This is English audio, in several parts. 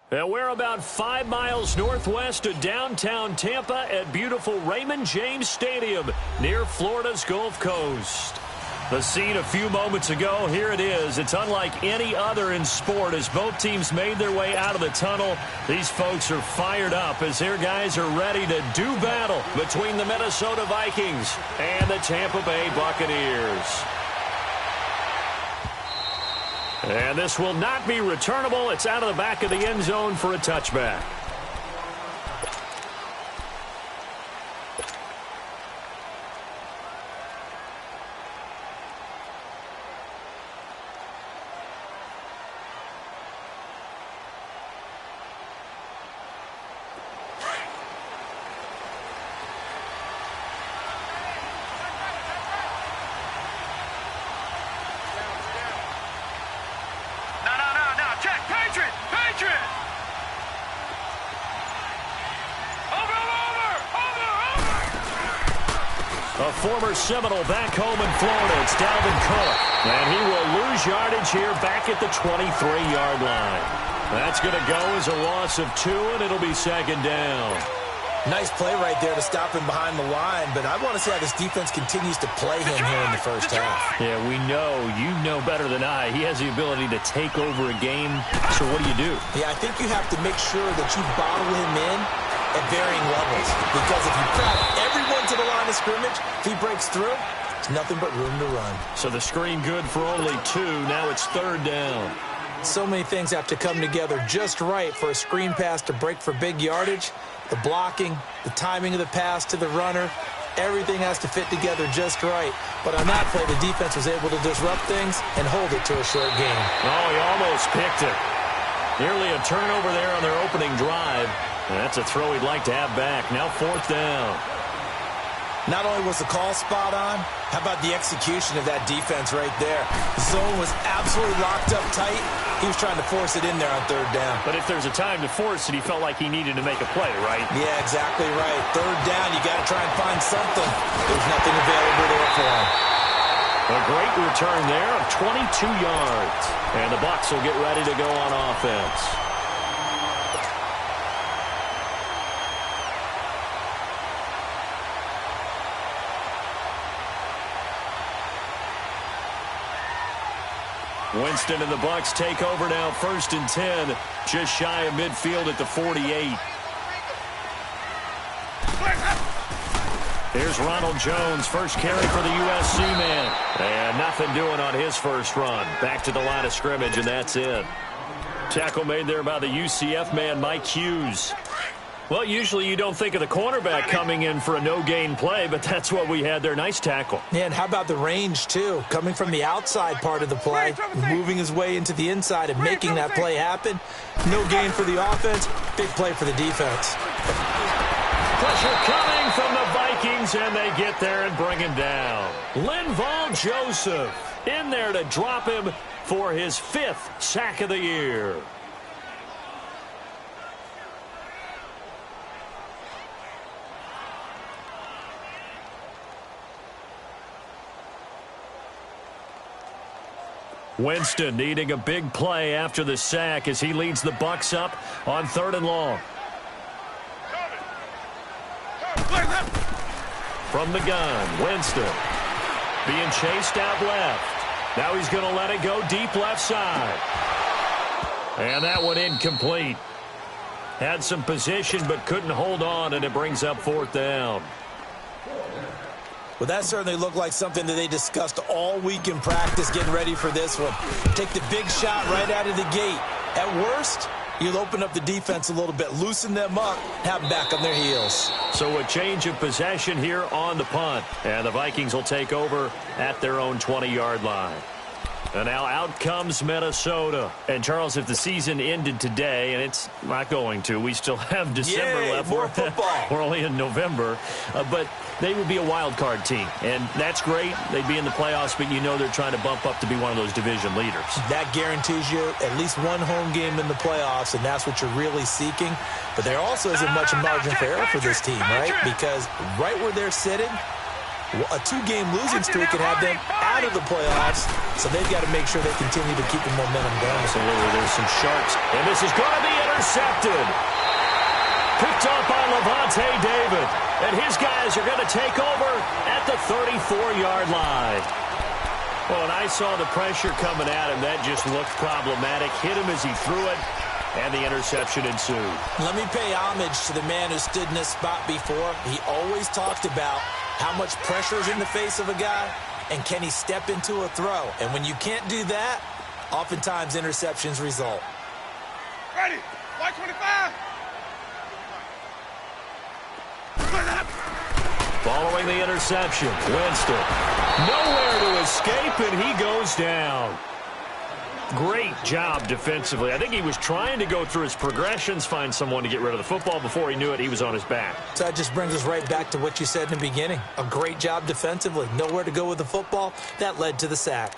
And we're about 5 miles northwest of downtown Tampa at beautiful Raymond James Stadium near Florida's Gulf Coast. The scene a few moments ago, here it is. It's unlike any other in sport as both teams made their way out of the tunnel. These folks are fired up as their guys are ready to do battle between the Minnesota Vikings and the Tampa Bay Buccaneers. And this will not be returnable. It's out of the back of the end zone for a touchback. A former Seminole back home in Florida. It's Dalvin Cook. And he will lose yardage here back at the 23-yard line. That's going to go as a loss of 2, and it'll be second down. Nice play right there to stop him behind the line, but I want to see how this defense continues to play him here in the first half. Yeah, we know. You know better than I. He has the ability to take over a game. So what do? Yeah, I think you have to make sure that you bottle him in at varying levels, because if you crowd everyone to the line of scrimmage, if he breaks through, it's nothing but room to run. So the screen good for only 2. Now it's third down. So many things have to come together just right for a screen pass to break for big yardage. The blocking, the timing of the pass to the runner, everything has to fit together just right. But on that play, the defense was able to disrupt things and hold it to a short game. Oh, he almost picked it. Nearly a turnover there on their opening drive. And that's a throw he'd like to have back. Now fourth down. Not only was the call spot on, how about the execution of that defense right there? The zone was absolutely locked up tight. He was trying to force it in there on third down. But if there's a time to force it, he felt like he needed to make a play, right? Yeah, exactly right. Third down, you got to try and find something. There's nothing available there for him. A great return there of 22 yards. And the Bucs will get ready to go on offense. Winston and the Bucs take over now, 1st and 10, just shy of midfield at the 48. Here's Ronald Jones, first carry for the USC man. And nothing doing on his first run. Back to the line of scrimmage, and that's it. Tackle made there by the UCF man, Mike Hughes. Well, usually you don't think of the cornerback coming in for a no-gain play, but that's what we had there. Nice tackle. Yeah, and how about the range, too? Coming from the outside part of the play, moving his way into the inside and making that play happen. No gain for the offense, big play for the defense. Pressure coming from the Vikings, and they get there and bring him down. Linval Joseph in there to drop him for his 5th sack of the year. Winston needing a big play after the sack as he leads the Bucs up on 3rd and long. From the gun, Winston being chased out left. Now he's going to let it go deep left side. And that one incomplete. Had some position but couldn't hold on, and it brings up 4th down. Well, that certainly looked like something that they discussed all week in practice getting ready for this one. Take the big shot right out of the gate. At worst, you'll open up the defense a little bit, loosen them up, have them back on their heels. So a change of possession here on the punt. And the Vikings will take over at their own 20-yard line. And now out comes Minnesota. And, Charles, if the season ended today, and it's not going to, we still have December left. More football. We're only in November. But they would be a wild card team. And that's great. They'd be in the playoffs, but you know they're trying to bump up to be one of those division leaders. That guarantees you at least one home game in the playoffs, and that's what you're really seeking. But there also isn't much margin for error for this team, right? Because right where they're sitting, a 2-game losing streak can have them out of the playoffs, so they've got to make sure they continue to keep the momentum going. Absolutely, there's some sharks. And this is going to be intercepted. Picked up by Levante David. And his guys are going to take over at the 34-yard line. Well, when I saw the pressure coming at him, that just looked problematic. Hit him as he threw it, and the interception ensued. Let me pay homage to the man who stood in this spot before. He always talked about how much pressure is in the face of a guy, and can he step into a throw. And when you can't do that, oftentimes interceptions result. Ready, 125. Following the interception, Winston nowhere to escape, and he goes down. Great job defensively. I think he was trying to go through his progressions, find someone to get rid of the football. Before he knew it, he was on his back. So that just brings us right back to what you said in the beginning. A great job defensively. Nowhere to go with the football. That led to the sack.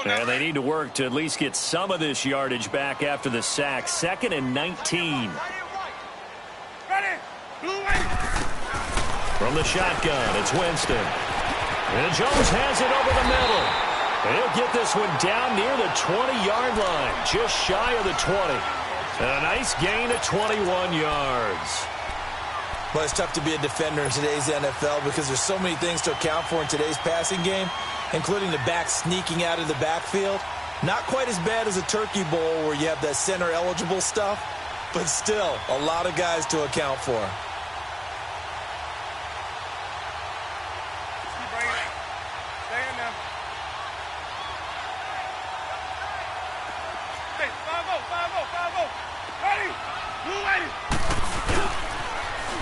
And they need to work to at least get some of this yardage back after the sack. 2nd and 19. From the shotgun, it's Winston. And Jones has it over the middle. And he'll get this one down near the 20-yard line, just shy of the 20. And a nice gain of 21 yards. Well, it's tough to be a defender in today's NFL because there's so many things to account for in today's passing game, including the back sneaking out of the backfield. Not quite as bad as a turkey bowl where you have that center-eligible stuff, but still a lot of guys to account for.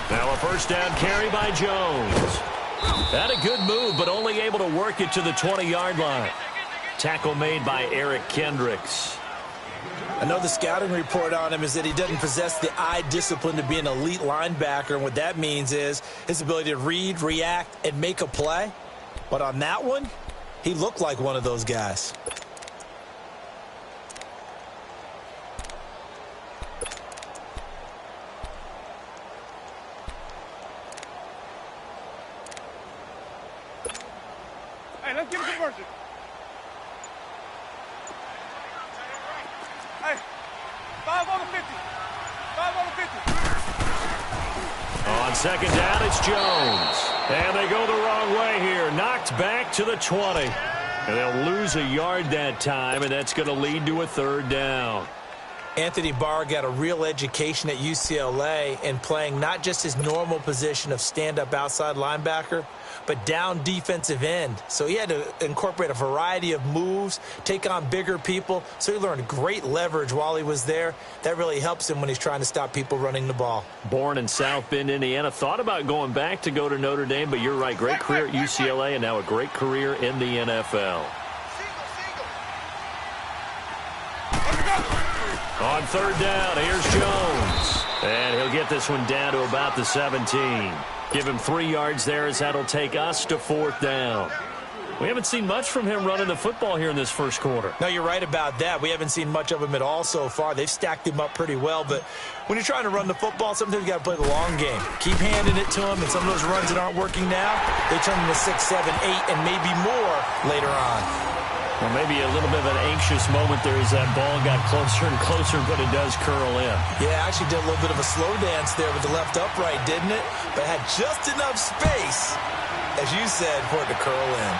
Now a first down carry by Jones. Had a good move, but only able to work it to the 20-yard line. Tackle made by Eric Kendricks. I know the scouting report on him is that he doesn't possess the eye discipline to be an elite linebacker, and what that means is his ability to read, react, and make a play. But on that one, he looked like one of those guys. Hey, let's get a conversion. Hey, 5 on the 50. 5 on the 50. On second down, it's Jones. And they go the wrong way here. Knocked back to the 20. And they'll lose a yard that time, and that's going to lead to a 3rd down. Anthony Barr got a real education at UCLA in playing not just his normal position of stand-up outside linebacker, but down defensive end. So he had to incorporate a variety of moves, take on bigger people. So he learned great leverage while he was there. That really helps him when he's trying to stop people running the ball. Born in South Bend, Indiana. Thought about going back to go to Notre Dame, but you're right. Great career at UCLA and now a great career in the NFL. On 3rd down, here's Jones. And he'll get this one down to about the 17. Give him 3 yards there as that'll take us to 4th down. We haven't seen much from him running the football here in this first quarter. No, you're right about that. We haven't seen much of him at all so far. They've stacked him up pretty well, but when you're trying to run the football, sometimes you got to play the long game. Keep handing it to him, and some of those runs that aren't working now, they turn into 6, 7, 8, and maybe more later on. Well, maybe a little bit of an anxious moment there as that ball got closer and closer, but it does curl in. Yeah, actually did a little bit of a slow dance there with the left upright, didn't it? But had just enough space, as you said, for it to curl in.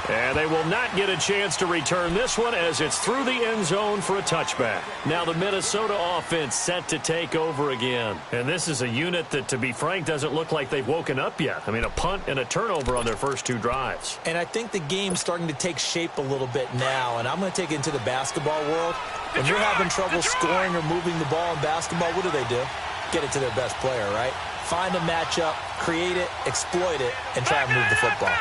And they will not get a chance to return this one as it's through the end zone for a touchback. Now the Minnesota offense set to take over again. And this is a unit that, to be frank, doesn't look like they've woken up yet. I mean, a punt and a turnover on their first 2 drives. And I think the game's starting to take shape a little bit now. And I'm going to take it into the basketball world. When you're having trouble scoring or moving the ball in basketball, what do? Get it to their best player, right? Find a matchup, create it, exploit it, and try and move the football.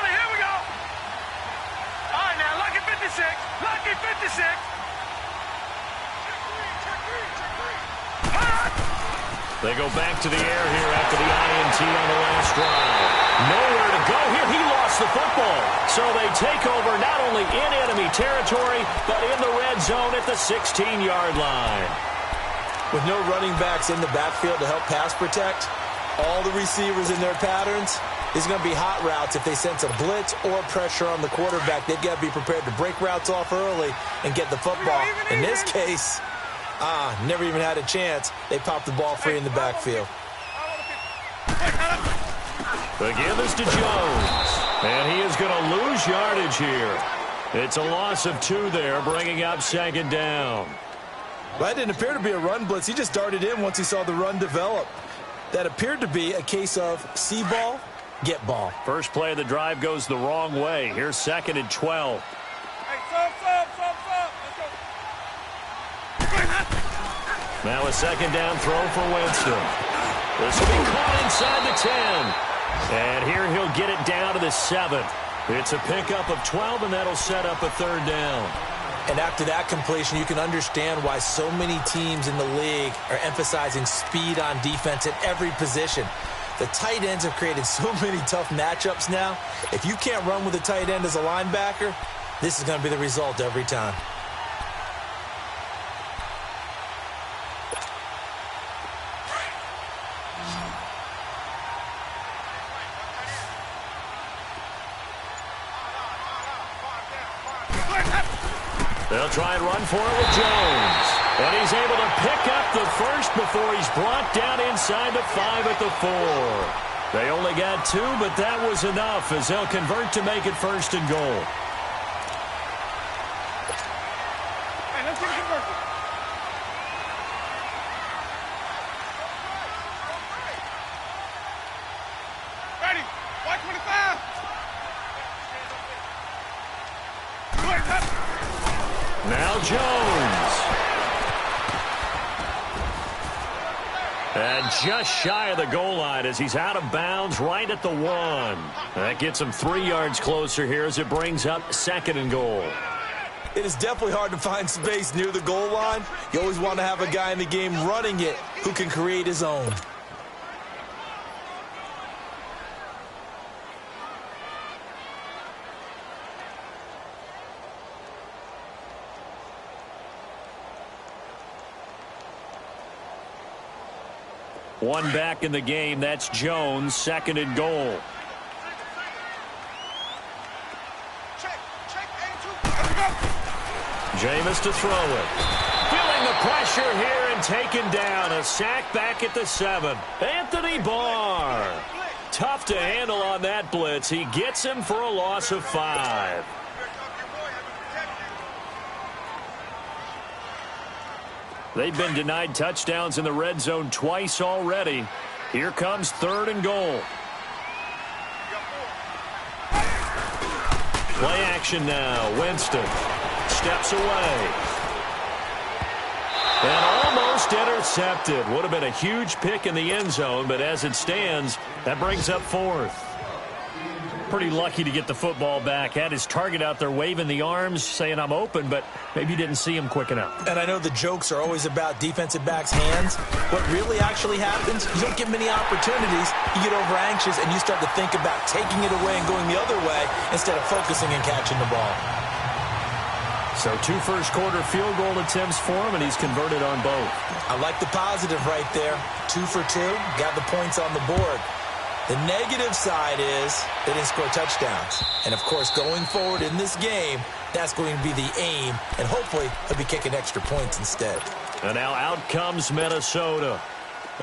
Lucky 56. They go back to the air here after the INT on the last drive. Nowhere to go here. He lost the football. So they take over not only in enemy territory, but in the red zone at the 16-yard line. With no running backs in the backfield to help pass protect, All the receivers in their patterns, there's going to be hot routes if they sense a blitz or pressure on the quarterback. They've got to be prepared to break routes off early and get the football. In this case, never even had a chance. They popped the ball free in the backfield. The give is to Jones, and he is going to lose yardage here. It's a loss of 2 there, bringing up second down. Well, that didn't appear to be a run blitz. He just darted in once he saw the run develop. That appeared to be a case of see ball, get ball. First play of the drive goes the wrong way. Here's 2nd and 12. Now a second down throw for Winston. This will be caught inside the 10. And here he'll get it down to the 7. It's a pickup of 12, and that'll set up a 3rd down. And after that completion, you can understand why so many teams in the league are emphasizing speed on defense at every position. The tight ends have created so many tough matchups now. If you can't run with a tight end as a linebacker, this is going to be the result every time. They'll try and run for it with Jones. And he's able to pick up the first before he's brought down inside the 5 at the 4. They only got 2, but that was enough as they'll convert to make it 1st and goal. Hey, let's get it converted. Ready. White 25. Now Jones. And just shy of the goal line as he's out of bounds right at the 1. That gets him 3 yards closer here as it brings up 2nd and goal. It is definitely hard to find space near the goal line. You always want to have a guy in the game running it who can create his own. One back in the game. That's Jones. 2nd and goal. Jameis to throw it. Feeling the pressure here and taken down. A sack back at the 7. Anthony Barr. Tough to handle on that blitz. He gets him for a loss of 5. They've been denied touchdowns in the red zone twice already. Here comes 3rd and goal. Play action now. Winston steps away. And almost intercepted. Would have been a huge pick in the end zone, but as it stands, that brings up 4th. Pretty lucky to get the football back. Had his target out there waving the arms, saying I'm open, but maybe didn't see him quick enough. And I know the jokes are always about defensive backs' hands. What really actually happens, you don't get many opportunities. You get over anxious, and you start to think about taking it away and going the other way instead of focusing and catching the ball. So 2 first-quarter field goal attempts for him, and he's converted on both. I like the positive right there. 2 for 2, got the points on the board. The negative side is they didn't score touchdowns. And, of course, going forward in this game, that's going to be the aim. And hopefully he'll be kicking extra points instead. And now out comes Minnesota.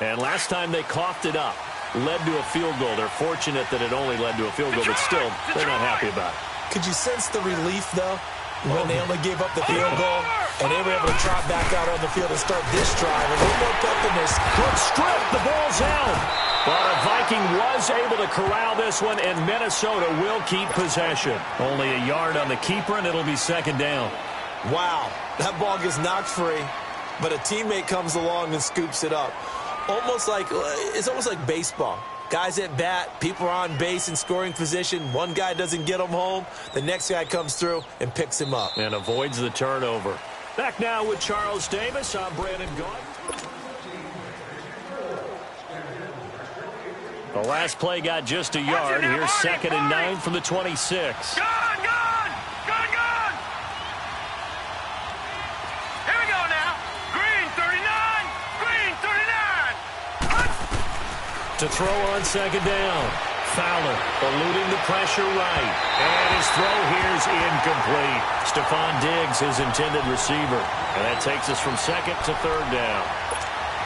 And last time they coughed it up, led to a field goal. They're fortunate that it only led to a field goal, but still, they're not happy about it. Could you sense the relief, though, when they only gave up the field goal and they were able to trot back out on the field and start this drive? A little more pep in this. Good strip. The ball's out. But a Viking was able to corral this one, and Minnesota will keep possession. Only a yard on the keeper, and it'll be 2nd down. Wow, that ball gets knocked free, but a teammate comes along and scoops it up. It's almost like baseball. Guys at bat, people are on base in scoring position. One guy doesn't get him home. The next guy comes through and picks him up. And avoids the turnover. Back now with Charles Davis. I'm Brandon Gaudin. The last play got just a yard. Here's 2nd and 9 from the 26. Gone! Here we go now. Green 39. Green 39. To throw on second down. Fowler eluding the pressure right. And his throw here is incomplete. Stephon Diggs, his intended receiver. And that takes us from second to third down.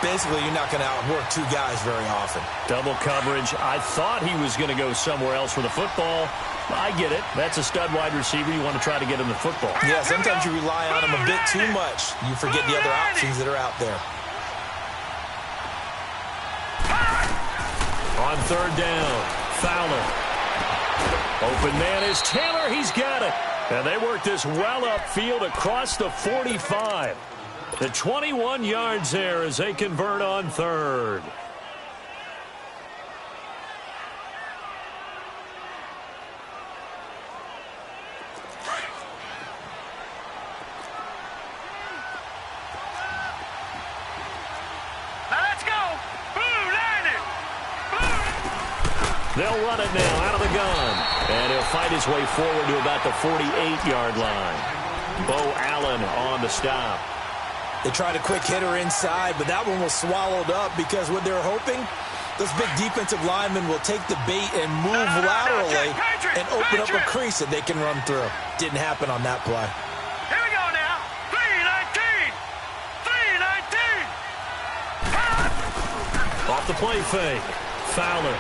Basically, you're not going to outwork two guys very often. Double coverage. I thought he was going to go somewhere else for the football. I get it. That's a stud wide receiver. You want to try to get him the football. Yeah, sometimes you rely on him a bit too much. You forget the other options that are out there. On third down, Fowler. Open man is Taylor. He's got it. And they work this well upfield across the 45. The 21 yards there as they convert on third. They'll run it now out of the gun. And he'll fight his way forward to about the 48-yard line. Bo Allen on the stop. They tried a quick hitter inside, but that one was swallowed up because what they're hoping, those big defensive linemen will take the bait and move laterally and open up a crease that they can run through. Didn't happen on that play. Here we go now. 3-19. 3-19. Off the play fake. Fowler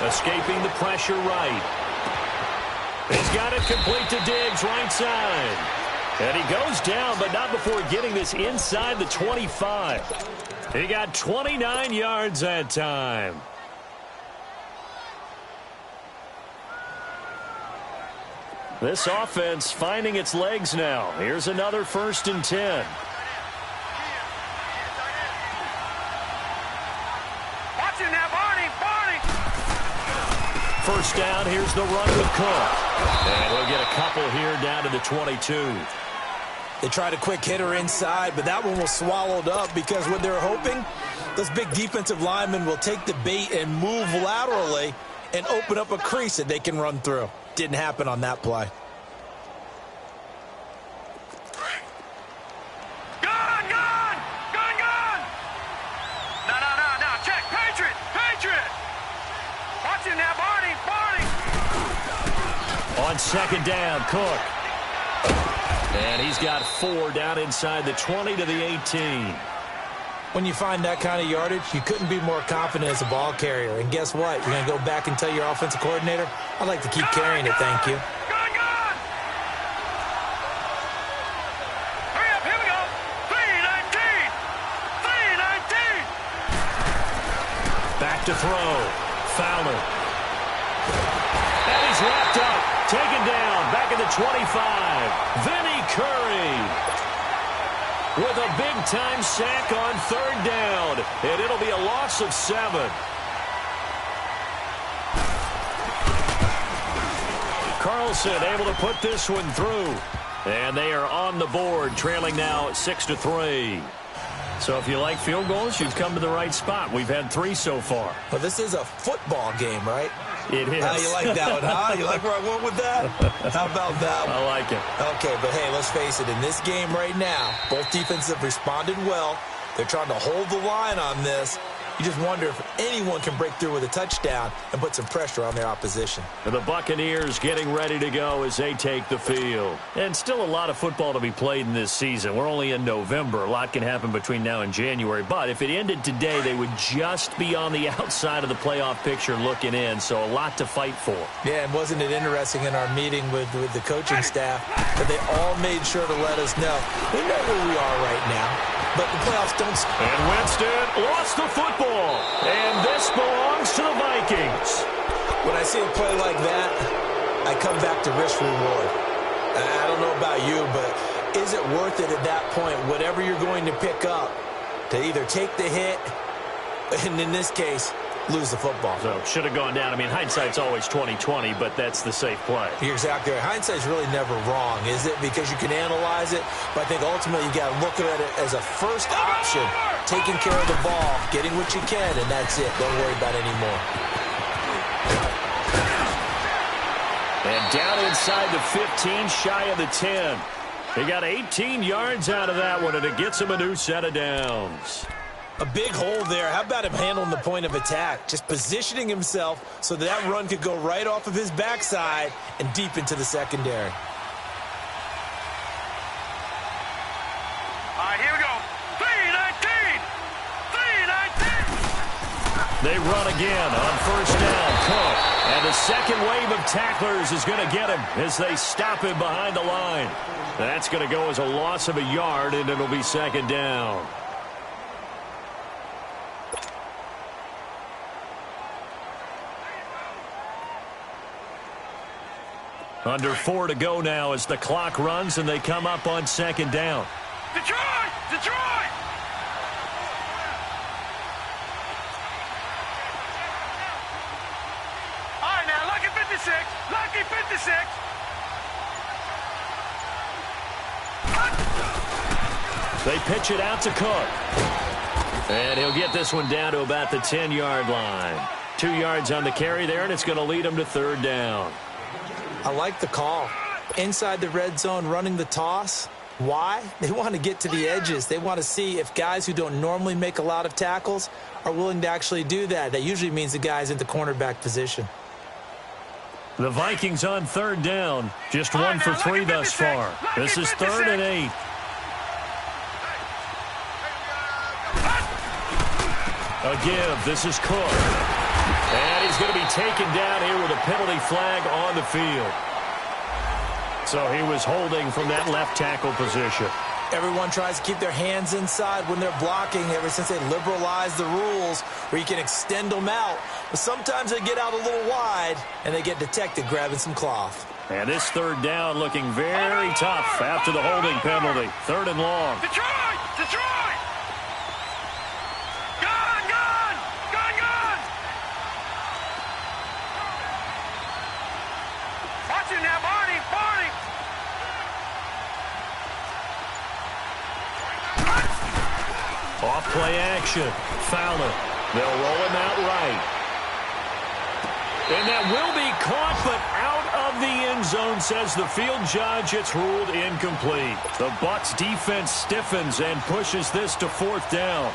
escaping the pressure right. He's got it complete to Diggs, right side. And he goes down, but not before getting this inside the 25. He got 29 yards that time. This offense finding its legs now. Here's another 1st and 10. Watch it now, Barney. First down, here's the run with Cook. And we'll get a couple here down to the 22. They tried a quick hitter inside, but that one was swallowed up because what they're hoping, those big defensive linemen will take the bait and move laterally and open up a crease that they can run through. Didn't happen on that play. No. Check. Patriot. Watch it now, Barney. On second down, Cook. And he's got 4 down inside the 20 to the 18. When you find that kind of yardage, you couldn't be more confident as a ball carrier. And guess what? You're going to go back and tell your offensive coordinator, I'd like to keep carrying it, thank you. Gun. Hurry up, here we go. 3-19. Back to throw. Fowler. And he's wrapped up. Taken down. Back at the 25. Vinny Curry with a big-time sack on third down. And it'll be a loss of 7. Carlson able to put this one through. And they are on the board, trailing now 6-3. So if you like field goals, you've come to the right spot. We've had 3 so far. Well, this is a football game, right? It is. How you like that one, huh? You like where I went with that? How about that one? I like it. Okay, but hey, let's face it. In this game right now, both defenses have responded well. They're trying to hold the line on this. You just wonder if anyone can break through with a touchdown and put some pressure on their opposition. The Buccaneers getting ready to go as they take the field. And still a lot of football to be played in this season. We're only in November. A lot can happen between now and January. But if it ended today, they would just be on the outside of the playoff picture looking in. So a lot to fight for. Yeah, and wasn't it interesting in our meeting with the coaching staff that they all made sure to let us know. We know where we are right now, but the playoffs don't start. And Winston lost the football. And this belongs to the Vikings. When I see a play like that, I come back to risk reward. I don't know about you, but is it worth it at that point, whatever you're going to pick up, to either take the hit, and in this case, lose the football? So should have gone down. I mean, hindsight's always 20/20, but that's the safe play. You're exactly right. Hindsight's really never wrong, is it? Because you can analyze it, but I think ultimately you got to look at it as a first option, taking care of the ball, getting what you can, and that's it. Don't worry about it anymore. And down inside the 15, shy of the 10. He got 18 yards out of that one, and it gets him a new set of downs. A big hole there. How about him handling the point of attack? Just positioning himself so that run could go right off of his backside and deep into the secondary. All right, here we go. 3-19. 3-19. They run again on first down. Cook. And the second wave of tacklers is going to get him as they stop him behind the line. That's going to go as a loss of a yard, and it'll be second down. Under 4 to go now as the clock runs and they come up on second down. Detroit! Detroit! All right, now, lucky 56. Lucky 56. They pitch it out to Cook. And he'll get this one down to about the 10-yard line. 2 yards on the carry there, and it's going to lead him to third down. I like the call. Inside the red zone, running the toss. Why? They want to get to the edges. They want to see if guys who don't normally make a lot of tackles are willing to actually do that. That usually means the guy's in the cornerback position. The Vikings on third down. Just 1 for 3 thus far. This is 3rd and 8. A give. This is Cook. And he's going to be taken down here with a penalty flag on the field. So he was holding from that left tackle position. Everyone tries to keep their hands inside when they're blocking ever since they liberalized the rules where you can extend them out. But sometimes they get out a little wide and they get detected grabbing some cloth. And this third down looking very tough after the holding penalty. 3rd and long. Detroit! Detroit! Gun! Gun! Gun! Gun! Watch it now, Barney! Barney! Off play action. Fowler. They'll roll him out right. And that will be caught, but out of the end zone, says the field judge. It's ruled incomplete. The Bucs defense stiffens and pushes this to 4th down.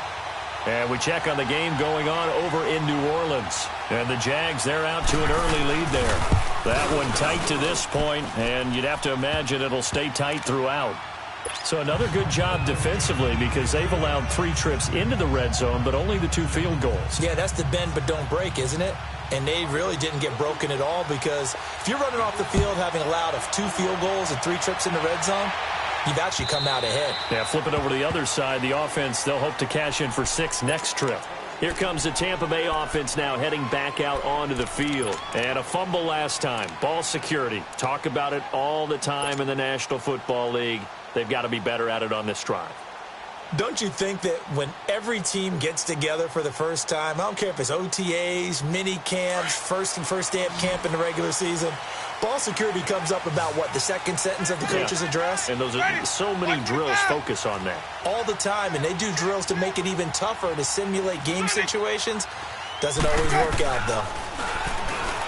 And we check on the game going on over in New Orleans. And the Jags, they're out to an early lead there. That one tight to this point, and you'd have to imagine it'll stay tight throughout. So another good job defensively because they've allowed 3 trips into the red zone, but only the 2 field goals. Yeah, that's the bend but don't break, isn't it? And they really didn't get broken at all because if you're running off the field having allowed 2 field goals and 3 trips in the red zone, you've actually come out ahead. Yeah, flip it over to the other side. The offense, they'll hope to cash in for 6 next trip. Here comes the Tampa Bay offense now heading back out onto the field. And a fumble last time. Ball security. Talk about it all the time in the National Football League. They've got to be better at it on this drive. Don't you think that when every team gets together for the first time, I don't care if it's OTAs, mini camps, first day of camp in the regular season, ball security comes up about what, the second sentence of the coach's address? And those are so many drills focus on that. All the time, and they do drills to make it even tougher to simulate game situations. Doesn't always work out, though.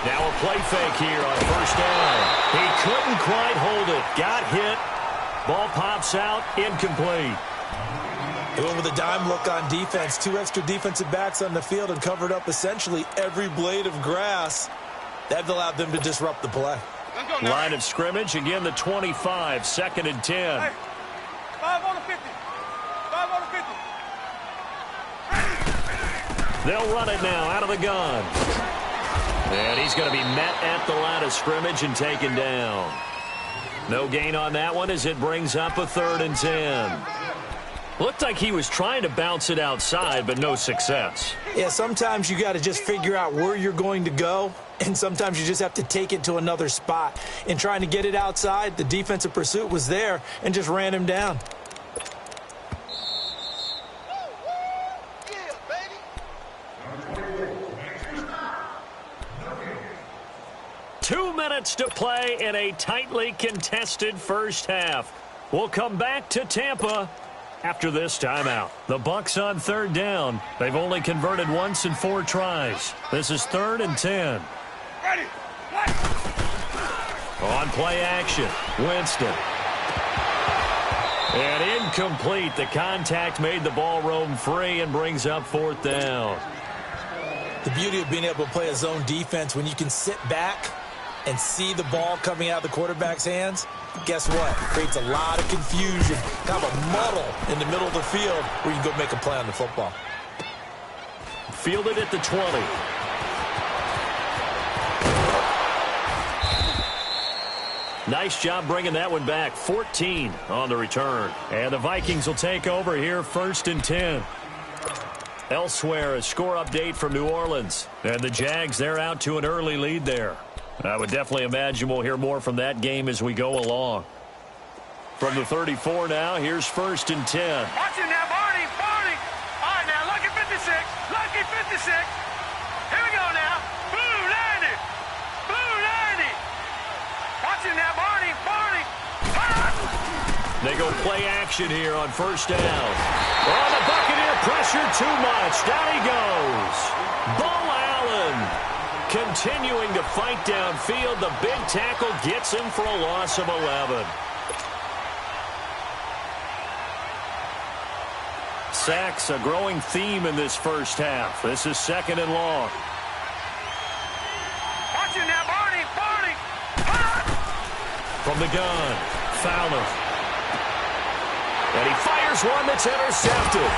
Now a play fake here on first down. He couldn't quite hold it. Got hit. Ball pops out. Incomplete. They went with a dime look on defense. 2 extra defensive backs on the field and covered up essentially every blade of grass. That allowed them to disrupt the play. Line of scrimmage, again the 25, 2nd and 10. Hey, 5 on the 50. 5 on the 50. They'll run it now out of the gun. And he's going to be met at the line of scrimmage and taken down. No gain on that one as it brings up a 3rd and 10. Looked like he was trying to bounce it outside, but no success. Yeah, sometimes you got to just figure out where you're going to go, and sometimes you just have to take it to another spot. In trying to get it outside, the defensive pursuit was there and just ran him down. Yeah, baby. 2 minutes to play in a tightly contested first half. We'll come back to Tampa after this timeout. The Bucs on 3rd down. They've only converted once in 4 tries. This is 3rd and 10. Ready. On play action, Winston. And incomplete. The contact made the ball roam free and brings up 4th down. The beauty of being able to play a zone defense when you can sit back and see the ball coming out of the quarterback's hands, guess what? It creates a lot of confusion, kind of a muddle in the middle of the field where you can go make a play on the football. Fielded at the 20. Nice job bringing that one back. 14 on the return. And the Vikings will take over here, 1st and 10. Elsewhere, a score update from New Orleans. And the Jags, they're out to an early lead there. I would definitely imagine we'll hear more from that game as we go along. From the 34 now, here's 1st and 10. Watch it now, Barney. All right, now, lucky 56. Lucky 56. Here we go now. Blue 90. Blue 90. Watch it now, Barney. They go play action here on 1st down. Oh, the Buccaneer pressure too much. Down he goes. Bo Allen continuing to fight downfield. The big tackle gets him for a loss of 11. Sacks, a growing theme in this first half. This is 2nd and long. Watch it now, Barney. From the gun, Fowler. And he fires one that's intercepted.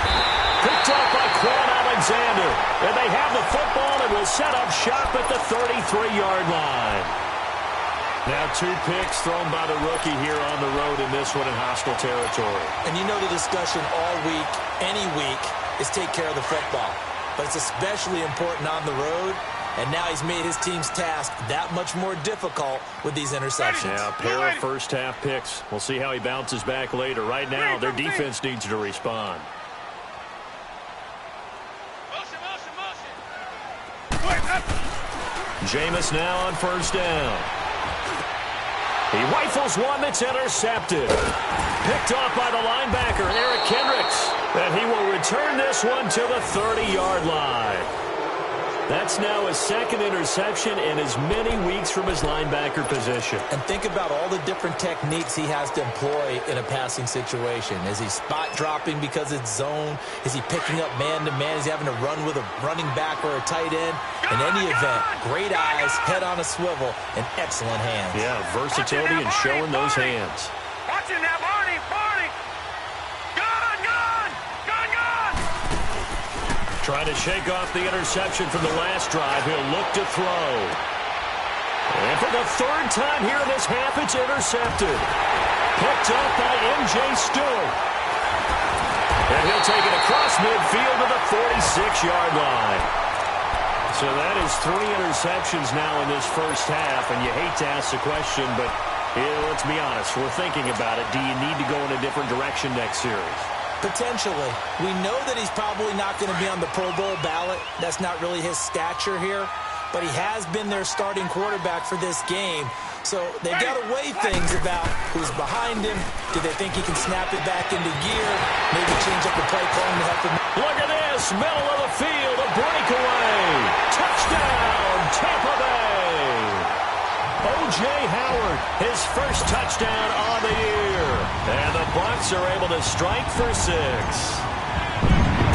Picked up by Quan Alexander. And they have the football and will set up shop at the 33-yard line. Now 2 picks thrown by the rookie here on the road in this one in hostile territory. And you know the discussion all week, any week, is take care of the football. But it's especially important on the road. And now he's made his team's task that much more difficult with these interceptions. Yeah, a pair of first-half picks. We'll see how he bounces back later. Right now, their defense needs to respond. Jameis now on 1st down. He rifles one that's intercepted. Picked off by the linebacker, Eric Kendricks. And he will return this one to the 30-yard line. That's now his 2nd interception in as many weeks from his linebacker position. And think about all the different techniques he has to employ in a passing situation. Is he spot dropping because it's zone? Is he picking up man-to-man? Is he having to run with a running back or a tight end? In any event, great eyes, head on a swivel, and excellent hands. Yeah, versatility and showing those hands. Watch it now, Barney. Trying to shake off the interception from the last drive. He'll look to throw. And for the 3rd time here in this half, it's intercepted. Picked up by M.J. Stewart. And he'll take it across midfield to the 46-yard line. So that is 3 interceptions now in this first half. And you hate to ask the question, but let's be honest. We're thinking about it. Do you need to go in a different direction next series? Potentially. We know that he's probably not going to be on the Pro Bowl ballot. That's not really his stature here. But he has been their starting quarterback for this game. So they've got to weigh things about who's behind him. Do they think he can snap it back into gear? Maybe change up the play calling to help him. Look at this. Middle of the field. A breakaway. Touchdown, Tampa Bay. O.J. Howard, his first touchdown on the year. And the Bucs are able to strike for 6.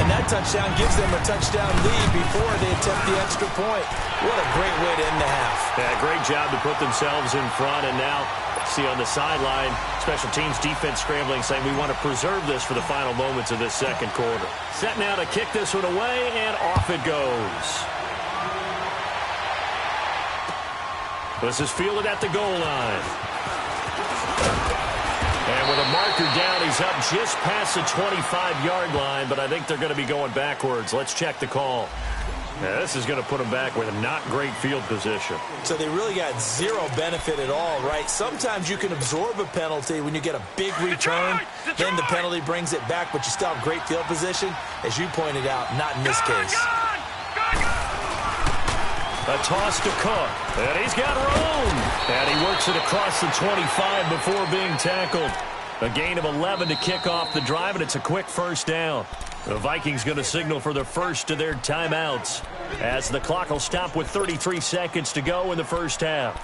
And that touchdown gives them a touchdown lead before they attempt the extra point. What a great way to end the half. Yeah, great job to put themselves in front. And now, see on the sideline, special teams defense scrambling, saying we want to preserve this for the final moments of this 2nd quarter. Set now to kick this one away, and off it goes. This is fielded at the goal line. And with a marker down, he's up just past the 25-yard line, but I think they're going to be going backwards. Let's check the call. Yeah, this is going to put them back with a not great field position. So they really got zero benefit at all, right? Sometimes you can absorb a penalty when you get a big return. Then the penalty brings it back, but you still have great field position. As you pointed out, not in this case. A toss to Cook, and he's got room. And he works it across the 25 before being tackled. A gain of 11 to kick off the drive, and it's a quick 1st down. The Vikings going to signal for the first of their timeouts as the clock will stop with 33 seconds to go in the first half.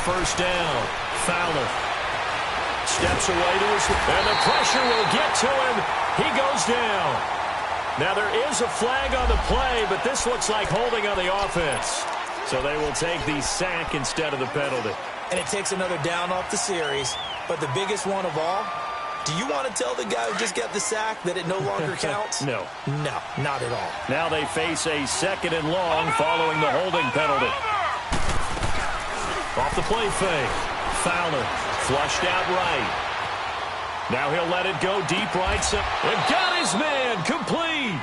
first down. Fowler steps away to his, and the pressure will get to him. He goes down. Now there is a flag on the play, but this looks like holding on the offense. So they will take the sack instead of the penalty. And it takes another down off the series. But the biggest one of all, do you want to tell the guy who just got the sack that it no longer counts? No. No, not at all. Now they face a 2nd and long following the holding penalty. Off the play fake. Fowler flushed out right. Now he'll let it go deep right. And got his man complete.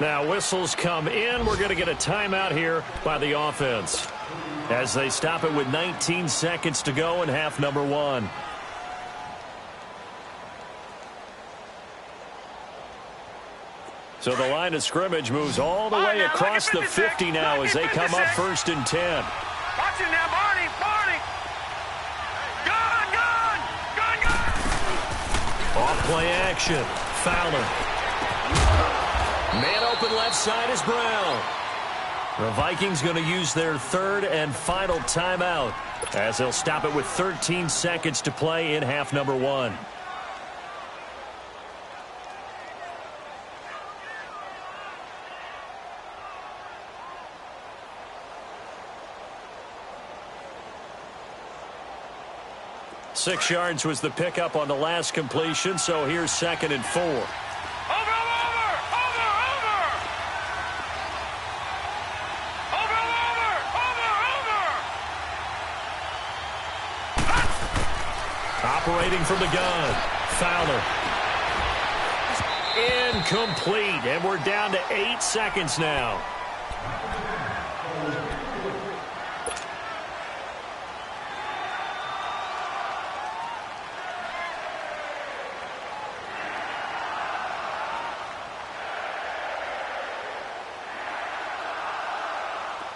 Now whistles come in. We're going to get a timeout here by the offense as they stop it with 19 seconds to go in half number 1. So the line of scrimmage moves all the way across the 50 now as they come up 1st and 10. Watch it now, Barney. Gun. Off play action. Fowler. Man open left side is Brown. The Vikings going to use their 3rd and final timeout as they'll stop it with 13 seconds to play in half number 1. Six yards was the pickup on the last completion, so here's 2nd and 4. Over. Operating from the gun. Fowler. Incomplete, and we're down to 8 seconds now.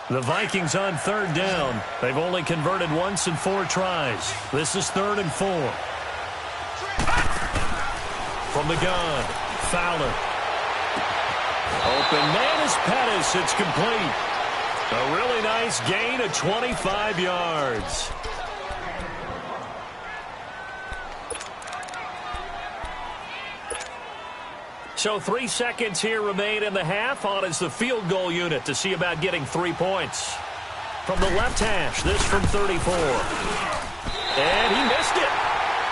The Vikings on 3rd down. They've only converted once in 4 tries. This is 3rd and 4. From the gun, Fowler. Open man is Pettis. It's complete. A really nice gain of 25 yards. So 3 seconds here remain in the half. On is the field goal unit to see about getting 3 points. From the left hash, this from 34. And he missed it.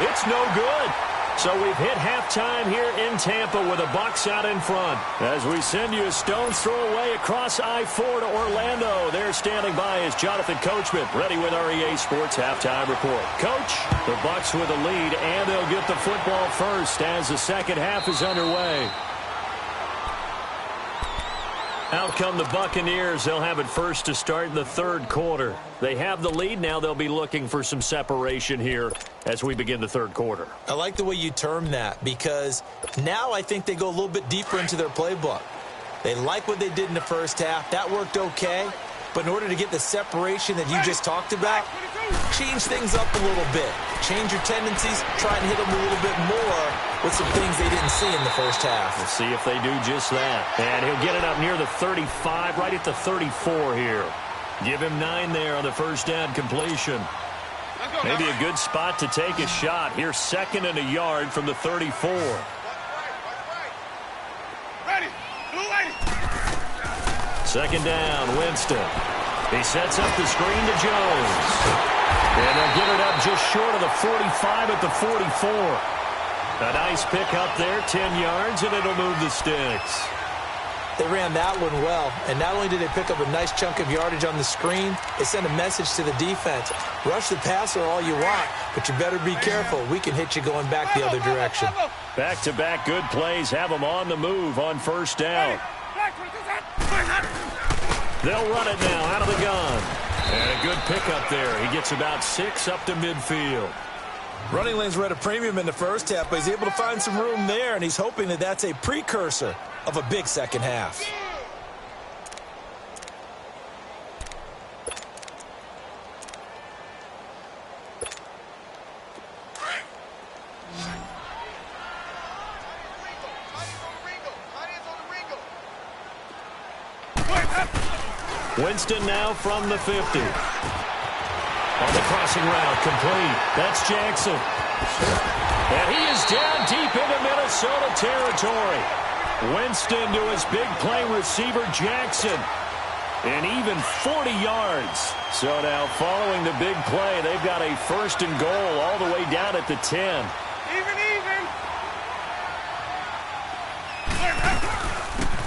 It's no good. So we've hit halftime here in Tampa with the Bucs out in front. As we send you a stone's throw away across I-4 to Orlando. There standing by is Jonathan Coachman, ready with our EA Sports Halftime Report. Coach, the Bucs with the lead, and they'll get the football first as the second half is underway. Out come the Buccaneers. They'll have it first to start in the 3rd quarter. They have the lead. Now they'll be looking for some separation here as we begin the 3rd quarter. I like the way you term that because now I think they go a little bit deeper into their playbook. They like what they did in the first half. That worked okay. But in order to get the separation that you just talked about, change things up a little bit. Change your tendencies. Try and hit them a little bit more with some things they didn't see in the first half. We'll see if they do just that. And he'll get it up near the 35, right at the 34 here. Give him 9 there on the first down completion. Maybe a good spot to take a shot. Here's 2nd and a yard from the 34. Ready. Blue lady. 2nd down, Winston. He sets up the screen to Jones. And they'll get it up just short of the 45 at the 44. A nice pick up there, 10 yards, and it'll move the sticks. They ran that one well, and not only did they pick up a nice chunk of yardage on the screen, they sent a message to the defense. Rush the passer all you want, but you better be careful. We can hit you going back the other direction. Back-to-back good plays have them on the move on first down. They'll run it now out of the gun. And a good pickup there. He gets about 6 up to midfield. Running lanes were at a premium in the first half, but he's able to find some room there, and he's hoping that that's a precursor of a big second half. Winston now from the 50. On the crossing route, complete. That's Jackson. And he is down deep into Minnesota territory. Winston to his big play receiver, Jackson. And even 40 yards. So now following the big play, they've got a first and goal all the way down at the 10. Even.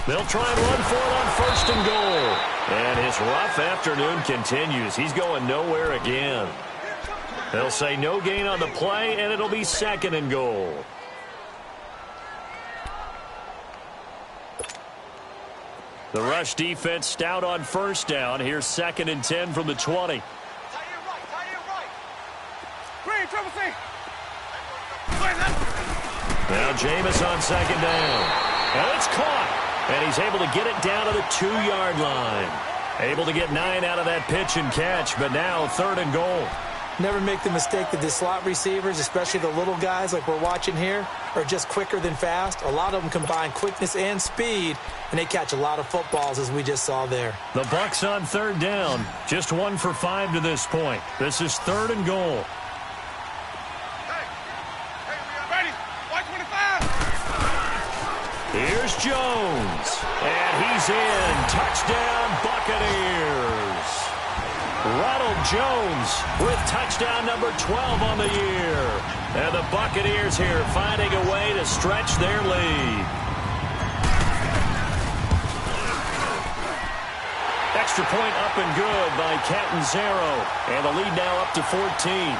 They'll try and run for it on first and goal. And his rough afternoon continues. He's going nowhere again. They'll say no gain on the play, and it'll be second and goal. The rush defense stout on first down. Here's second and 10 from the 20. Tie it right. Green, triple C. Now Jameis on second down. And it's caught. And he's able to get it down to the 2-yard line. Able to get 9 out of that pitch and catch, but now third and goal. Never make the mistake that the slot receivers, especially the little guys like we're watching here, are just quicker than fast. A lot of them combine quickness and speed, and they catch a lot of footballs, as we just saw there. The Bucs on third down. Just 1 for 5 to this point. This is third and goal. Hey, we are ready. White 25. Here's Jones. And he's in. Touchdown, Buccaneers. Ronald Jones with touchdown number 12 on the year. And the Buccaneers here finding a way to stretch their lead. Extra point up and good by Catanzaro. And the lead now up to 14.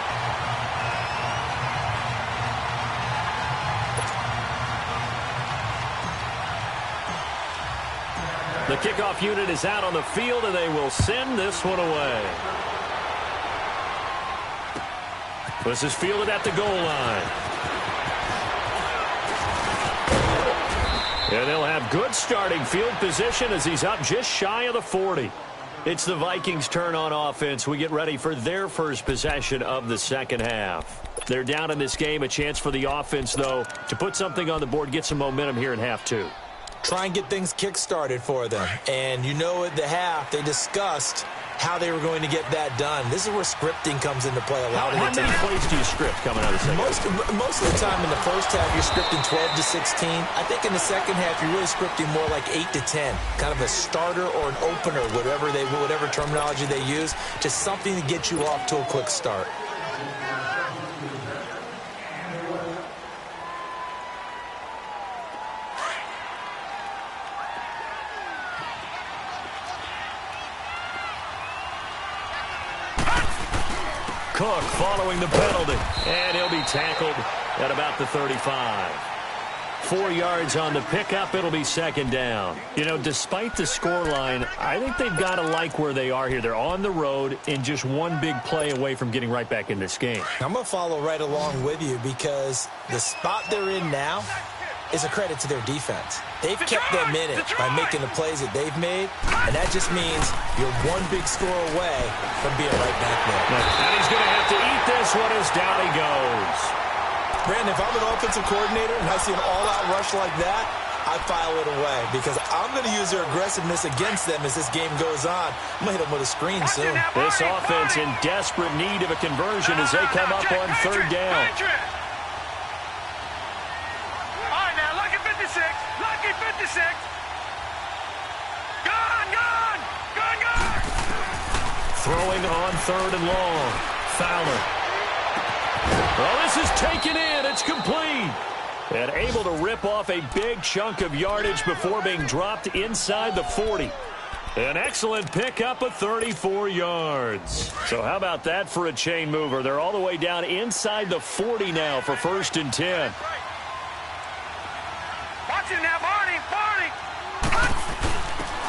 The kickoff unit is out on the field, and they will send this one away. This is fielded at the goal line. And they'll have good starting field position as he's up just shy of the 40. It's the Vikings' turn on offense. We get ready for their first possession of the second half. They're down in this game. A chance for the offense, though, to put something on the board, get some momentum here in half two. Try and get things kick-started for them. And you know at the half, they discussed how they were going to get that done. This is where scripting comes into play a lot of the time. How many plays do you script coming out of the second half? Most of the time in the first half, you're scripting 12 to 16. I think in the second half, you're really scripting more like 8 to 10. Kind of a starter or an opener, whatever terminology they use. Just something to get you off to a quick start. Cook following the penalty, and he'll be tackled at about the 35. 4 yards on the pickup. It'll be second down. You know, despite the scoreline, I think they've got to like where they are here. They're on the road and just one big play away from getting right back in this game. I'm going to follow right along with you because the spot they're in now is a credit to their defense. They've kept them in it by making the plays that they've made, and that just means you're one big score away from being right back there. And he's going to have to eat this one as down he goes. Brandon, if I'm an offensive coordinator and I see an all-out rush like that, I file it away because I'm going to use their aggressiveness against them as this game goes on. I'm going to hit them with a screen soon. This offense in desperate need of a conversion as they come up on third down. Lucky 56. Gone. Throwing on third and long. Fowler. Well, this is taken in. It's complete. And able to rip off a big chunk of yardage before being dropped inside the 40. An excellent pickup of 34 yards. So how about that for a chain mover? They're all the way down inside the 40 now for first and 10. Watch it now, Barney.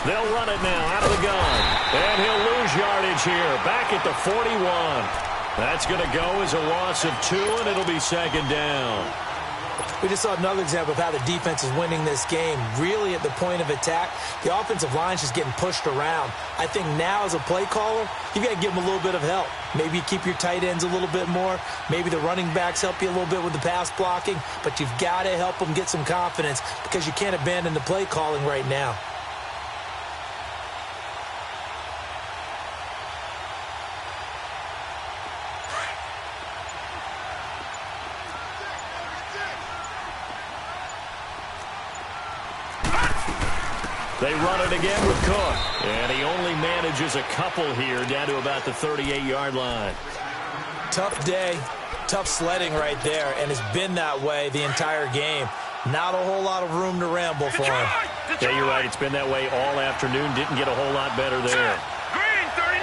They'll run it now out of the gun. And he'll lose yardage here. Back at the 41. That's going to go as a loss of 2, and it'll be second down. We just saw another example of how the defense is winning this game. Really at the point of attack, the offensive line's just getting pushed around. I think now as a play caller, you've got to give them a little bit of help. Maybe you keep your tight ends a little bit more. Maybe the running backs help you a little bit with the pass blocking. But you've got to help them get some confidence because you can't abandon the play calling right now. They run it again with Cook. And he only manages a couple here down to about the 38-yard line. Tough day, tough sledding right there, and it's been that way the entire game. Not a whole lot of room to ramble for him. Yeah, you're right. It's been that way all afternoon. Didn't get a whole lot better there. Green 39!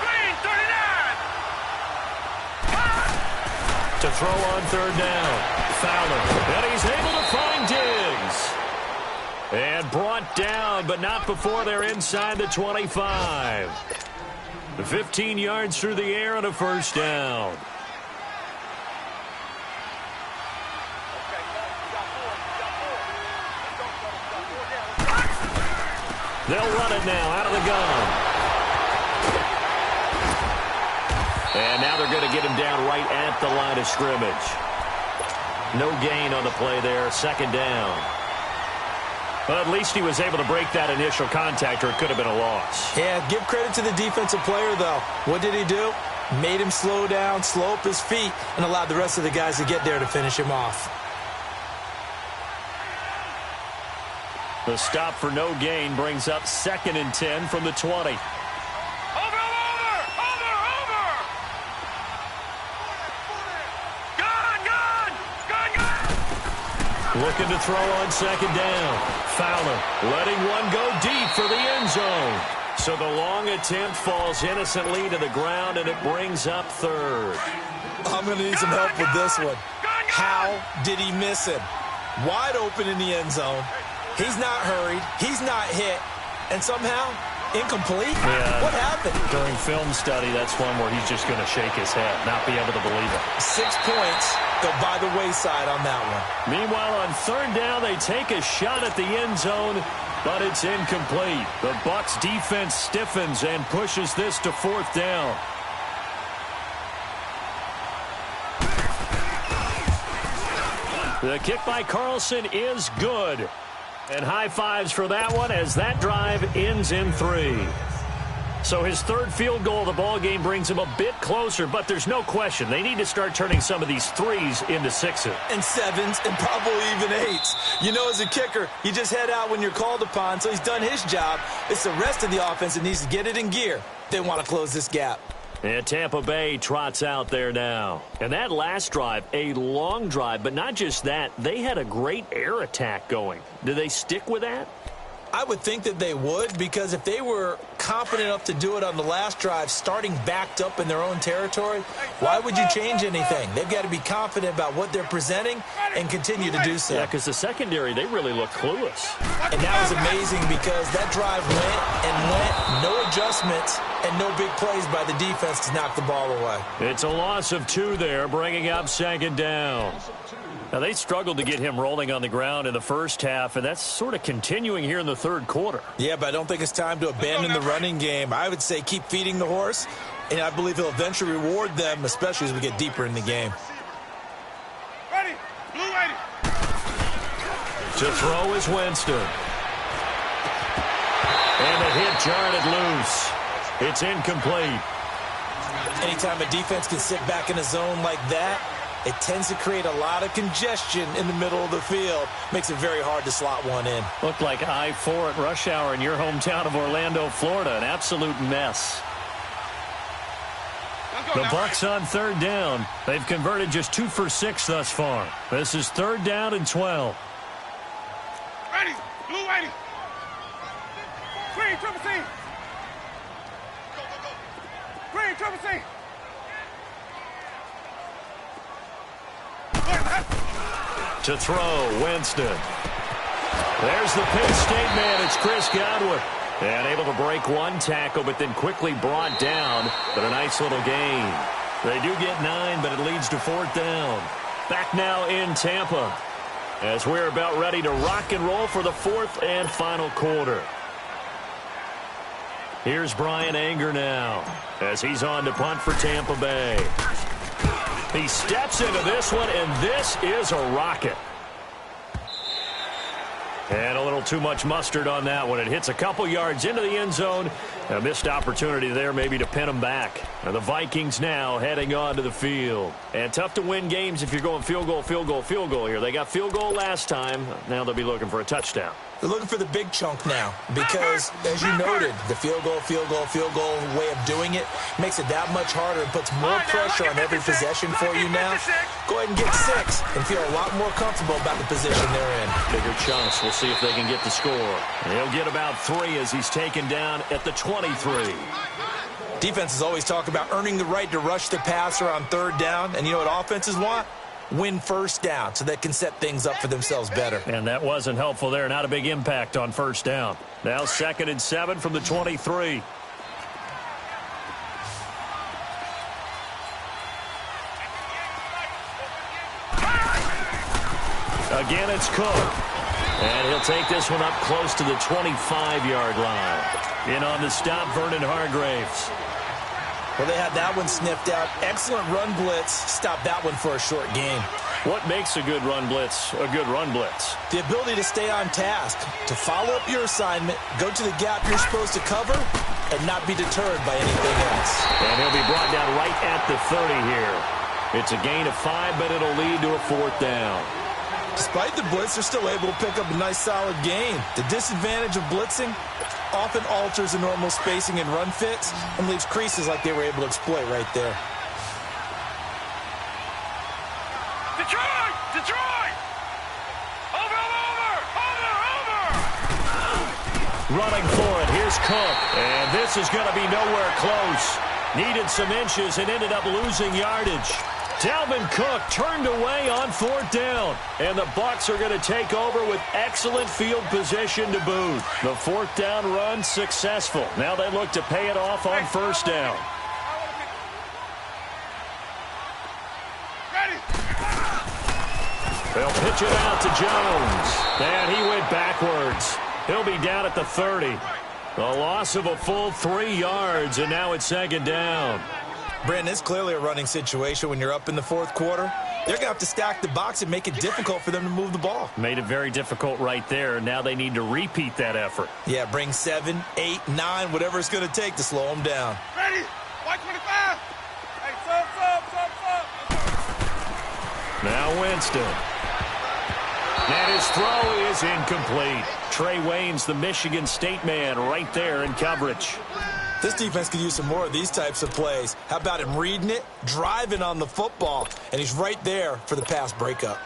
Green 39! To throw on third down. Fowler. And he's able to find Diggs. And brought down, but not before they're inside the 25. 15 yards through the air and a first down. They'll run it now out of the gun. And now they're going to get him down right at the line of scrimmage. No gain on the play there. Second down. Well, at least he was able to break that initial contact, or it could have been a loss. Yeah, give credit to the defensive player, though. What did he do? Made him slow down, slow up his feet, and allowed the rest of the guys to get there to finish him off. The stop for no gain brings up 2nd and 10 from the 20. Looking to throw on second down. Fowler letting one go deep for the end zone. So the long attempt falls innocently to the ground, and it brings up third. I'm going to need some help with this one. How did he miss him? Wide open in the end zone. He's not hurried. He's not hit. And somehow, incomplete? Yeah. What happened? During film study, that's one where he's just going to shake his head, not be able to believe it. 6 points go by the wayside on that one. Meanwhile, on third down, they take a shot at the end zone, but it's incomplete. The Bucs defense stiffens and pushes this to fourth down. The kick by Carlson is good. And high fives for that one as that drive ends in 3. So his third field goal of the ball game brings him a bit closer, but there's no question they need to start turning some of these 3s into 6s. And 7s and probably even 8s. You know, as a kicker, you just head out when you're called upon, so he's done his job. It's the rest of the offense that needs to get it in gear. They want to close this gap. And Tampa Bay trots out there now. And that last drive, a long drive, but not just that. They had a great air attack going. Do they stick with that? I would think that they would, because if they were confident enough to do it on the last drive, starting backed up in their own territory, why would you change anything? They've got to be confident about what they're presenting and continue to do so. Yeah, because the secondary, they really look clueless. And that was amazing because that drive went and went, no adjustments, and no big plays by the defense to knock the ball away. It's a loss of 2 there, bringing up second down. Now, they struggled to get him rolling on the ground in the first half, and that's sort of continuing here in the third quarter. Yeah, but I don't think it's time to abandon the running game. I would say keep feeding the horse, and I believe he'll eventually reward them, especially as we get deeper in the game. Ready. Blue ready. To throw is Winston. And the hit jarred it loose. It's incomplete. Anytime a defense can sit back in a zone like that, it tends to create a lot of congestion in the middle of the field. Makes it very hard to slot one in. Looked like I-4 at rush hour in your hometown of Orlando, Florida. An absolute mess. The Bucs on third down. They've converted just 2 for 6 thus far. This is third down and 12. Ready. Blue ready. Green, triple C. Green, triple C. To throw, Winston. There's the Penn State man. It's Chris Godwin. And able to break one tackle, but then quickly brought down. But a nice little gain. They do get 9, but it leads to fourth down. Back now in Tampa, as we're about ready to rock and roll for the fourth and final quarter. Here's Brian Anger now, as he's on to punt for Tampa Bay. He steps into this one, and this is a rocket. And a little little too much mustard on that one. It hits a couple yards into the end zone. A missed opportunity there maybe to pin them back. And the Vikings now heading on to the field. And tough to win games if you're going field goal, field goal, field goal here. They got field goal last time. Now they'll be looking for a touchdown. They're looking for the big chunk now because, as you noted, the field goal way of doing it makes it that much harder and puts more pressure on every possession for you now. Go ahead and get 6 and feel a lot more comfortable about the position they're in. Bigger chunks. We'll see if they can get the score. And he'll get about 3 as he's taken down at the 23. Defenses always talk about earning the right to rush the passer on 3rd down, and you know what offenses want? Win 1st down so they can set things up for themselves better. And that wasn't helpful there. Not a big impact on 1st down. Now 2nd and 7 from the 23. Again, it's Cook. And he'll take this one up close to the 25-yard line. In on the stop, Vernon Hargreaves. Well, they had that one sniffed out. Excellent run blitz. Stop that one for a short gain. What makes a good run blitz a good run blitz? The ability to stay on task, to follow up your assignment, go to the gap you're supposed to cover, and not be deterred by anything else. And he'll be brought down right at the 30 here. It's a gain of 5, but it'll lead to a 4th down. Despite the blitz, they're still able to pick up a nice solid gain. The disadvantage of blitzing often alters the normal spacing and run fits and leaves creases like they were able to exploit right there. Detroit! Detroit! Over! Running for it. Here's Cook. And this is going to be nowhere close. Needed some inches and ended up losing yardage. Dalvin Cook turned away on 4th down. And the Bucs are going to take over with excellent field position to boot. The 4th down run successful. Now they look to pay it off on 1st down. They'll pitch it out to Jones. And he went backwards. He'll be down at the 30. The loss of a full 3 yards, and now it's 2nd down. Brandon, it's clearly a running situation when you're up in the 4th quarter. They're going to have to stack the box and make it difficult for them to move the ball. Made it very difficult right there. Now they need to repeat that effort. Yeah, bring 7, 8, 9, whatever it's going to take to slow them down. Ready? White 25. Hey, sub. Now Winston. And his throw is incomplete. Trey Wayne's the Michigan State man right there in coverage. This defense could use some more of these types of plays. How about him reading it, driving on the football, and he's right there for the pass breakup.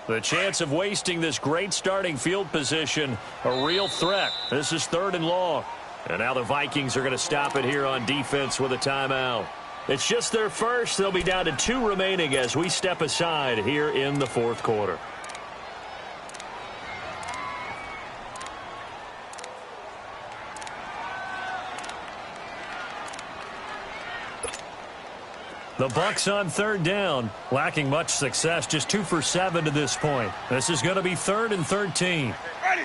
The chance of wasting this great starting field position, a real threat. This is 3rd and long. And now the Vikings are going to stop it here on defense with a timeout. It's just their first. They'll be down to 2 remaining as we step aside here in the 4th quarter. The Bucs on 3rd down, lacking much success, just 2 for 7 to this point. This is going to be 3rd and 13. Ready?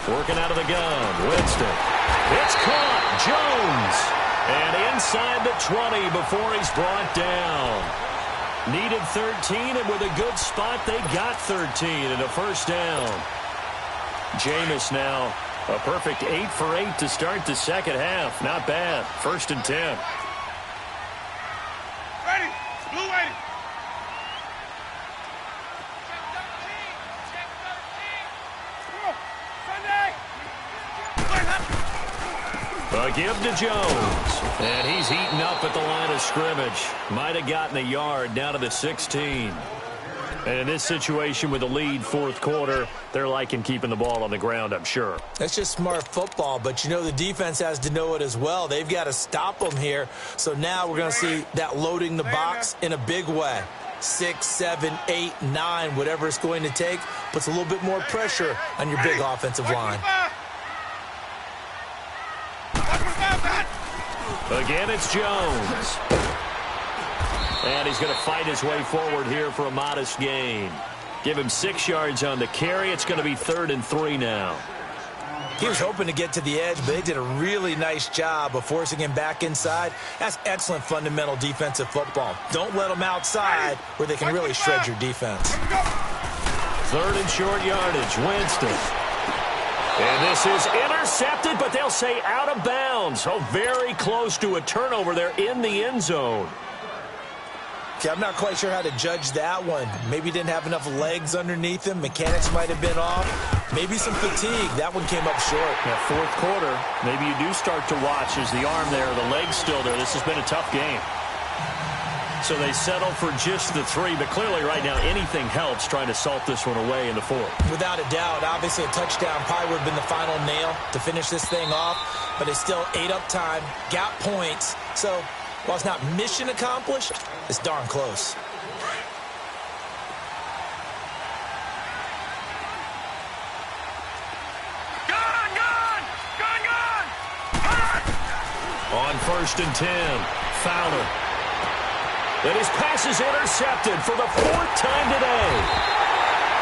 Working out of the gun, Winston. It's caught, Jones. And inside the 20 before he's brought down. Needed 13, and with a good spot, they got 13 and a first down. Jameis now a perfect 8 for 8 to start the second half. Not bad. 1st and 10. Ready. Blue ready. A give to Jones. And he's heating up at the line of scrimmage. Might have gotten a yard down to the 16. And in this situation with a lead 4th quarter, they're liking keeping the ball on the ground, I'm sure. That's just smart football, but you know the defense has to know it as well. They've got to stop them here. So now we're going to see that loading the box in a big way. 6, 7, 8, 9, whatever it's going to take, puts a little bit more pressure on your big offensive line. Again, it's Jones. And he's going to fight his way forward here for a modest gain. Give him 6 yards on the carry. It's going to be 3rd and 3 now. He was hoping to get to the edge, but they did a really nice job of forcing him back inside. That's excellent fundamental defensive football. Don't let them outside where they can really shred your defense. 3rd and short yardage. Winston. And this is intercepted, but they'll say out of bounds. Oh, very close to a turnover there in the end zone. Okay, I'm not quite sure how to judge that one. Maybe didn't have enough legs underneath him. Mechanics might have been off. Maybe some fatigue. That one came up short. Yeah, 4th quarter, maybe you do start to watch as the arm there, the leg's still there. This has been a tough game. So they settle for just the 3, but clearly right now anything helps trying to salt this one away in the 4th. Without a doubt, obviously a touchdown probably would have been the final nail to finish this thing off, but it's still ate up time, got points. So while it's not mission accomplished, it's darn close. On 1st and 10, Fowler. And his pass is intercepted for the 4th time today.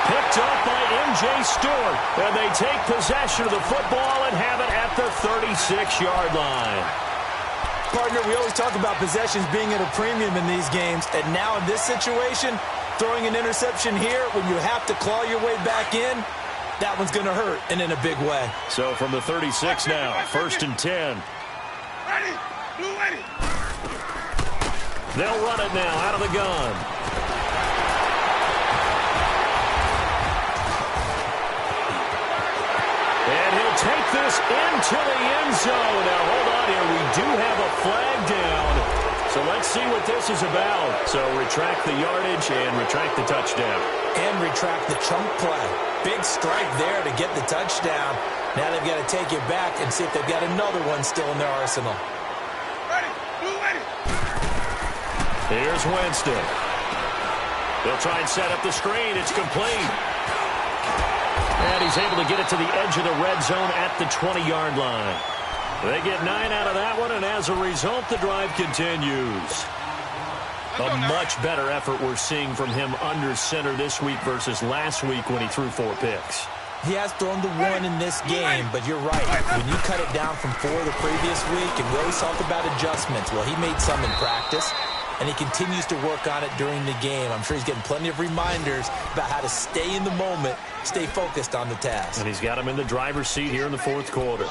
Picked up by M.J. Stewart. And they take possession of the football and have it at the 36-yard line. Partner, we always talk about possessions being at a premium in these games. And now in this situation, throwing an interception here when you have to claw your way back in, that one's going to hurt, and in a big way. So from the 36 now, 1st and 10. Ready. Blue ready. They'll run it now out of the gun. And he'll take this into the end zone. Now, hold on here. We do have a flag down. So let's see what this is about. So retract the yardage and retract the touchdown. And retract the chunk play. Big strike there to get the touchdown. Now they've got to take it back and see if they've got another one still in their arsenal. Ready. Blue ready. Here's Winston. They'll try and set up the screen. It's complete. And he's able to get it to the edge of the red zone at the 20-yard line. They get 9 out of that one, and as a result, the drive continues. A much better effort we're seeing from him under center this week versus last week when he threw 4 picks. He has thrown the 1 in this game, but you're right. When you cut it down from 4 the previous week, and we always talk about adjustments, well, he made some in practice, and he continues to work on it during the game. I'm sure he's getting plenty of reminders about how to stay in the moment, stay focused on the task. And he's got him in the driver's seat here in the 4th quarter.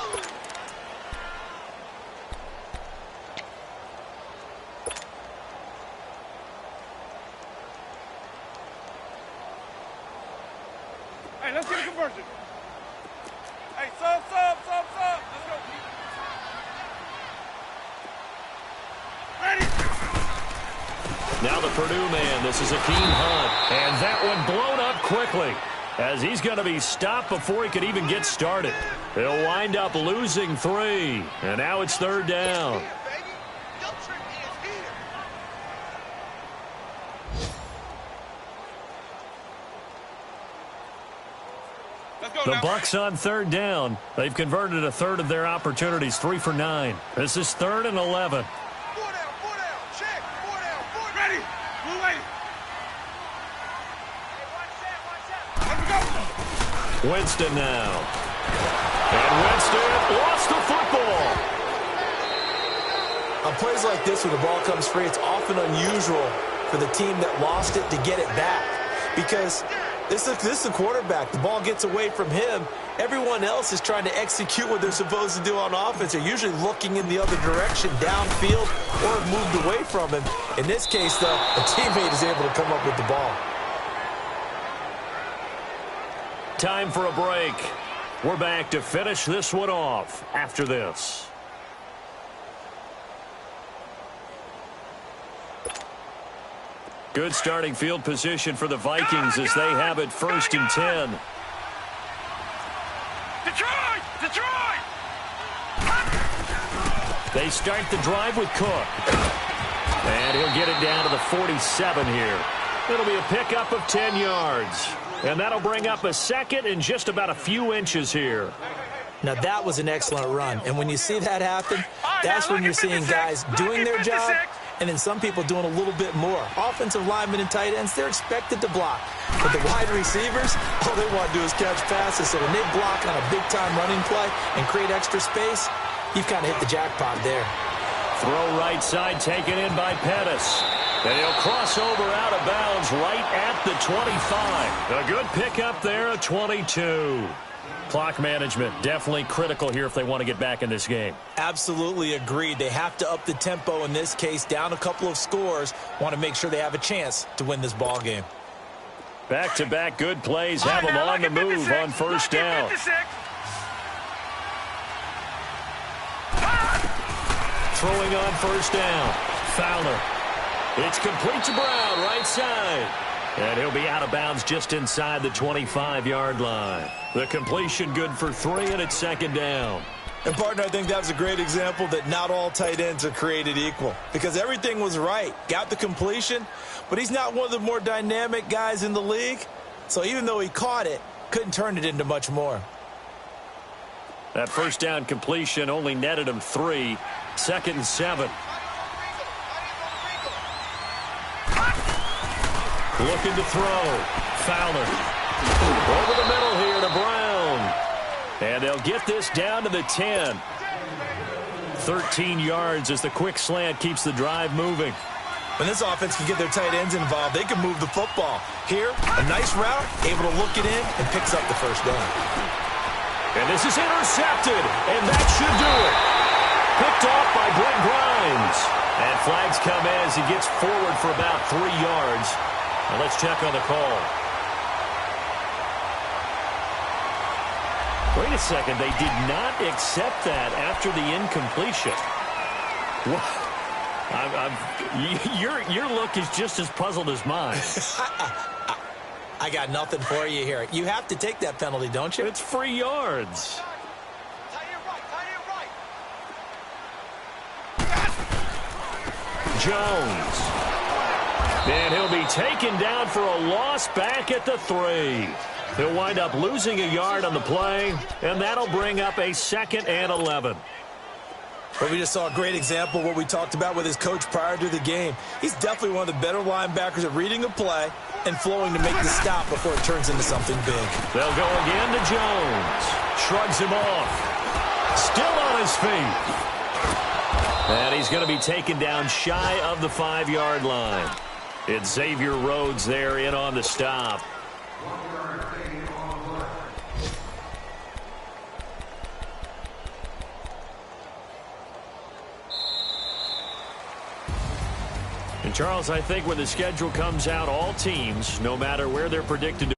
Hey, let's get a conversion. Hey, sub. Let's go. Ready. Now the Purdue man. This is Akeem Hunt. And that one blown up quickly as he's going to be stopped before he could even get started. He'll wind up losing 3. And now it's 3rd down. The Bucs on 3rd down. They've converted a third of their opportunities, 3 for 9. This is 3rd and 11. 4 down, check. 4 down, ready. Blue ready. Let's go. Winston now. And Winston lost the football. On plays like this, when the ball comes free, it's often unusual for the team that lost it to get it back. Because this is a quarterback. The ball gets away from him. Everyone else is trying to execute what they're supposed to do on offense. They're usually looking in the other direction, downfield, or have moved away from him. In this case, though, a teammate is able to come up with the ball. Time for a break. We're back to finish this one off after this. Good starting field position for the Vikings as they have it 1st and 10. Detroit! They start the drive with Cook. And he'll get it down to the 47 here. It'll be a pickup of 10 yards. And that'll bring up a 2nd and just about a few inches here. Now, that was an excellent run. And when you see that happen, that's when you're seeing guys doing their job and then some people doing a little bit more. Offensive linemen and tight ends, they're expected to block. But the wide receivers, all they want to do is catch passes. So when they block on a big-time running play and create extra space, you've kind of hit the jackpot there. Throw right side taken in by Pettis. And he'll cross over out of bounds right at the 25. A good pickup there, a 22. Clock management definitely critical here if they want to get back in this game. Absolutely agreed. They have to up the tempo in this case, down a couple of scores. Want to make sure they have a chance to win this ball game. Back-to-back good plays have them on the move on 1st down. Throwing on 1st down. Fowler. It's complete to Brown, right side. And he'll be out of bounds just inside the 25-yard line. The completion good for 3, and it's 2nd down. And, partner, I think that was a great example that not all tight ends are created equal. Because everything was right. Got the completion, but he's not one of the more dynamic guys in the league. So even though he caught it, couldn't turn it into much more. That 1st down completion only netted him 3. 2nd and 7. Looking to throw. Fowler. Over the middle here to Brown. And they'll get this down to the 10. 13 yards as the quick slant keeps the drive moving. When this offense can get their tight ends involved, they can move the football. Here, a nice route, able to look it in, and picks up the 1st down. And this is intercepted, and that should do it. Picked off by Brent Grimes. And flags come as he gets forward for about 3 yards. Now let's check on the call. Wait a second. They did not accept that after the incompletion. Your look is just as puzzled as mine. I got nothing for you here. You have to take that penalty, don't you? It's free yards. Jones. And he'll be taken down for a loss back at the 3. He'll wind up losing a yard on the play, and that'll bring up a 2nd and 11. But we just saw a great example of what we talked about with his coach prior to the game. He's definitely one of the better linebackers at reading a play and flowing to make the stop before it turns into something big. They'll go again to Jones. Shrugs him off. Still on his feet. And he's going to be taken down shy of the 5-yard line. It's Xavier Rhodes there in on the stop. And Charles, I think when the schedule comes out, all teams, no matter where they're predicted to